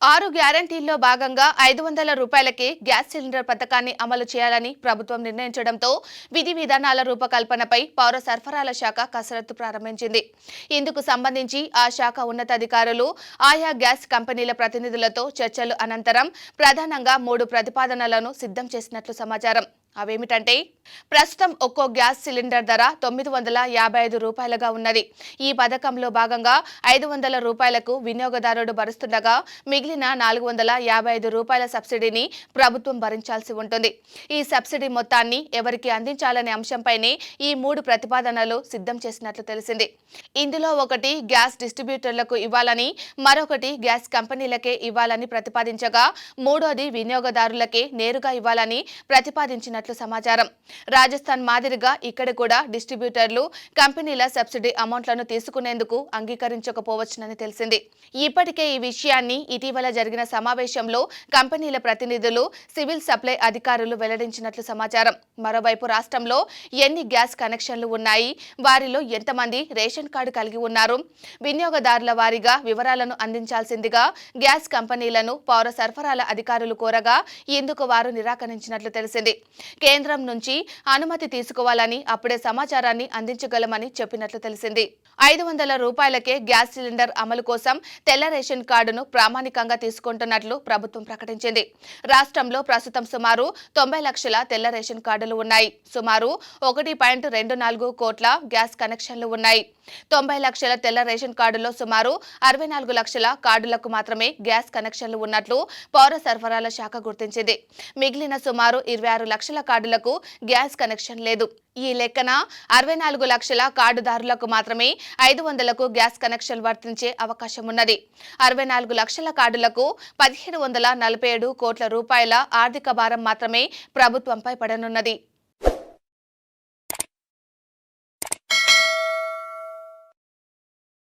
6 గ్యారంటీల్లో భాగంగా 500 రూపాయలకే gas cylinder పథకాన్ని అమలు చేయాలని ప్రభుత్వం నిర్ణయించడంతో విధి విధానాల రూపకల్పనపై పౌర సరఫరాల శాఖ కసరత్తు ప్రారంభించింది. ఇందుకు సంబంధించి ఆ శాఖ ఉన్నతాధికారులు ఆయా గ్యాస్ కంపెనీల ప్రతినిధులతో చర్చలు అనంతరం ప్రధానంగా 3 ప్రతిపాదనలను సిద్ధం చేసినట్లు సమాచారం. అవేమిటంటే, ప్రస్తుతం ఒక్కో గ్యాస్ సిలిండర్ ధర 955 రూపాయలుగా ఉన్నది. ఈ పథకంలో భాగంగా 500 రూపాయలకు వినియోగదారుడు భరుస్తుండగా మిగిలిన 455 రూపాయల సబ్సిడీని ప్రభుత్వం భరించాల్సి ఉంటుంది. ఈ సబ్సిడీ మొత్తాన్ని ఎవరికి అందించాలనే అంశంపైనే ఈ 3 ప్రతిపాదనలు సిద్ధం చేసినట్లు తెలిసింది. ఇందులో ఒకటి గ్యాస్ డిస్ట్రిబ్యూటర్లకు ఇవ్వాలని, మరొకటి గ్యాస్ కంపెనీలకే ఇవ్వాలని ప్రతిపాదించగా, మూడోది వినియోగదారులకే నేరుగా ఇవ్వాలని ప్రతిపాదించినట్లు సమాచారం. రాజస్థాన్ మాదిరిగా ఇక్కడ కూడా డిస్ట్రిబ్యూటర్లు కంపెనీల సబ్సిడీ అమౌంట్లను తీసుకునేందుకు అంగీకరించకపోవచ్చునని తెలిసింది. ఇప్పటికే ఈ విషయాన్ని ఇటీవల జరిగిన సమావేశంలో కంపెనీల ప్రతినిధులు, సివిల్ సప్లై అధికారులు వెల్లడించినట్లు సమాచారం. మరోవైపు రాష్ట్రంలో ఎన్ని గ్యాస్ కనెక్షన్లు ఉన్నాయి, వారిలో ఎంతమంది రేషన్ కార్డు కలిగి ఉన్నారు, వినియోగదారుల వారీగా వివరాలను అందించాల్సిందిగా గ్యాస్ కంపెనీలను పౌర సరఫరాల అధికారులు కోరగా ఇందుకు వారు నిరాకరించినట్లు తెలిసింది. కేంద్రం నుంచి అనుమతి తీసుకోవాలని, అప్పుడే సమాచారాన్ని అందించగలమని చెప్పినట్లు తెలిసింది. 500 రూపాయలకే గ్యాస్ సిలిండర్ అమలు కోసం తెల్ల రేషన్ కార్డును ప్రామాణికంగా తీసుకుంటున్నట్లు ప్రభుత్వం ప్రకటించింది. రాష్ట్రంలో ప్రస్తుతం సుమారు 90 లక్షల తెల్ల రేషన్ కార్డులు ఉన్నాయి. సుమారు 1.24 కోట్ల గ్యాస్ కనెక్షన్లు ఉన్నాయి. 90 లక్షల తెల్ల రేషన్ కార్డులో సుమారు 64 లక్షల కార్డులకు మాత్రమే గ్యాస్ కనెక్షన్లు ఉన్నట్లు పౌర సరఫరాల శాఖ గుర్తించింది. మిగిలిన సుమారు 26 లక్షల కార్డులకు గ్యాస్ కనెక్షన్ లేదు. ఈ లెక్కన 64 లక్షల కార్డుదారులకు మాత్రమే 500కు గ్యాస్ కనెక్షన్ వర్తించే అవకాశం ఉన్నది. 64 లక్షల కార్డులకు 1747 కోట్ల రూపాయల ఆర్థిక భారం మాత్రమే ప్రభుత్వంపై పడనున్నది.